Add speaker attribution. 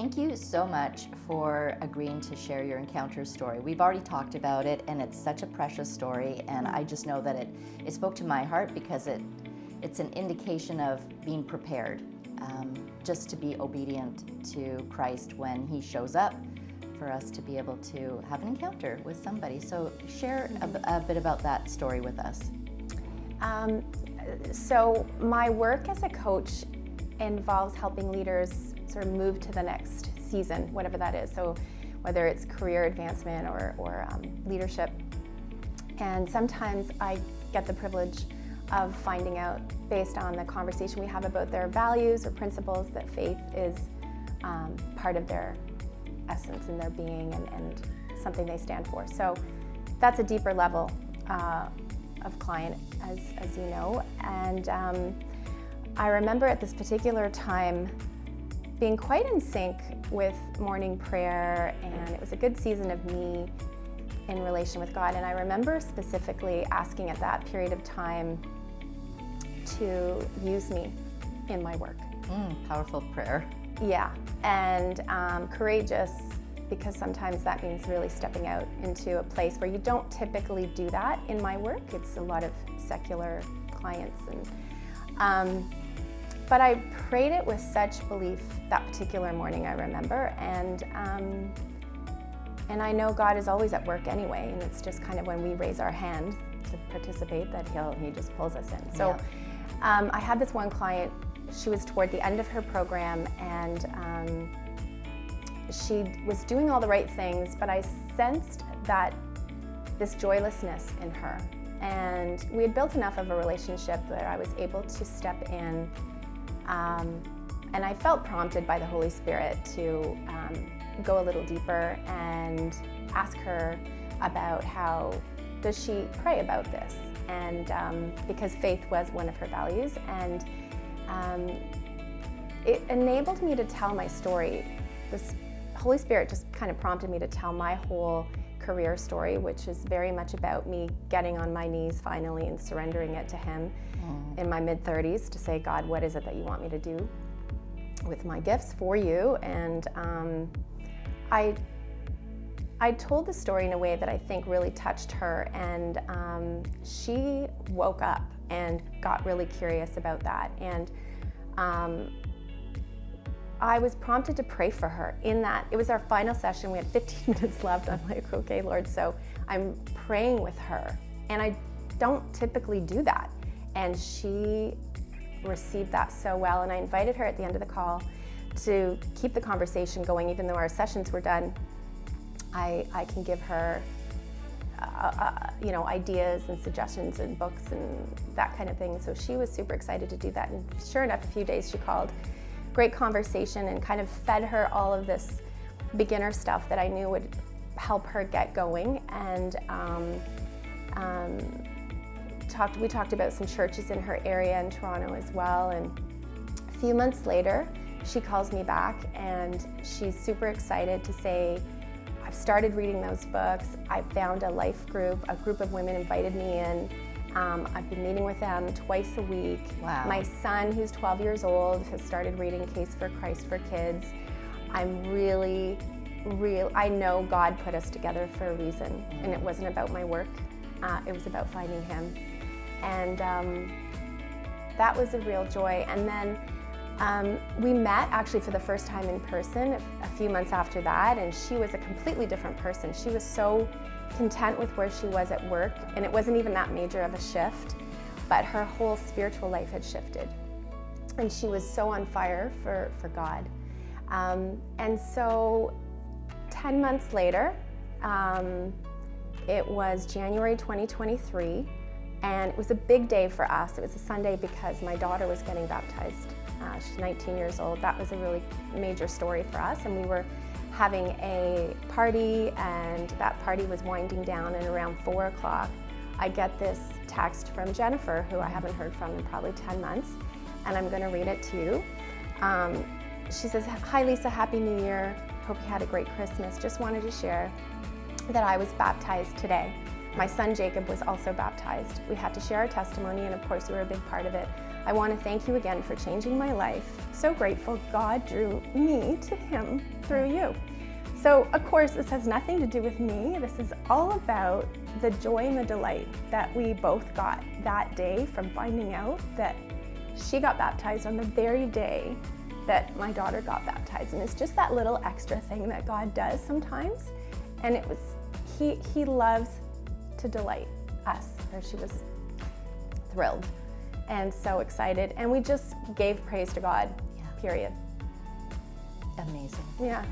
Speaker 1: thank you so much for agreeing to share your encounter story. We've already talked about it, and it's such a precious story, and I just know that it spoke to my heart because it's an indication of being prepared, just to be obedient to Christ when He shows up, for us to be able to have an encounter with somebody. So share a bit about that story with us.
Speaker 2: So my work as a coach involves helping leaders sort of move to the next season, whatever that is. So whether it's career advancement or leadership. And sometimes I get the privilege of finding out, based on the conversation we have about their values or principles, that faith is part of their essence and their being and something they stand for. So that's a deeper level of client, as you know. And I remember at this particular time being quite in sync with morning prayer, and it was a good season of me in relation with God. And I remember specifically asking at that period of time to use me in my work.
Speaker 1: Powerful prayer.
Speaker 2: Yeah, and courageous, because sometimes that means really stepping out into a place where you don't typically do that in my work. It's a lot of secular clients, and but I prayed it with such belief that particular morning, I remember, and I know God is always at work anyway, and it's just kind of when we raise our hand to participate that He just pulls us in. So I had this one client. She was toward the end of her program, and she was doing all the right things, but I sensed that this joylessness in her. And we had built enough of a relationship that I was able to step in, and I felt prompted by the Holy Spirit to go a little deeper and ask her about how does she pray about this, and because faith was one of her values, and it enabled me to tell my story. This Holy Spirit just kind of prompted me to tell my whole career story, which is very much about me getting on my knees finally and surrendering it to Him in my mid-30s to say, God, what is it that you want me to do with my gifts for you? And I told the story in a way that I think really touched her, and she woke up and got really curious about that. And I was prompted to pray for her in that. It was our final session. We had 15 minutes left. I'm like, okay, Lord. So I'm praying with her, and I don't typically do that. And she received that so well. And I invited her at the end of the call to keep the conversation going, even though our sessions were done. I can give her ideas and suggestions and books and that kind of thing. So she was super excited to do that. And sure enough, a few days she called. Great conversation, and kind of fed her all of this beginner stuff that I knew would help her get going. And we talked about some churches in her area in Toronto as well. And a few months later, she calls me back, and she's super excited to say, I've started reading those books. I found a life group. A group of women invited me in. I've been meeting with them twice a week.
Speaker 1: Wow.
Speaker 2: My son, who's 12 years old, has started reading Case for Christ for Kids. I'm really, I know God put us together for a reason, and it wasn't about my work. It was about finding Him. And that was a real joy. And then we met actually for the first time in person a few months after that, and she was a completely different person. She was so content with where she was at work, and it wasn't even that major of a shift, but her whole spiritual life had shifted, and she was so on fire for God. And so 10 months later, it was January 2023, and it was a big day for us. It was a Sunday because my daughter was getting baptized. She's 19 years old. That was a really major story for us, and we were having a party, and that party was winding down, and around 4 o'clock I get this text from Jennifer, who I haven't heard from in probably 10 months, and I'm going to read it to you. She says, "Hi Lisa, Happy New Year. Hope you had a great Christmas. Just wanted to share that I was baptized today. My son Jacob was also baptized. We had to share our testimony, and of course you were a big part of it. I want to thank you again for changing my life. So grateful God drew me to him through you. So, of course, this has nothing to do with me. This is all about the joy and the delight that we both got that day from finding out that she got baptized on the very day that my daughter got baptized. And it's just that little extra thing that God does sometimes. And it was, he loves to delight us. She was thrilled and so excited. And we just gave praise to God, period.
Speaker 1: Amazing.
Speaker 2: Yeah.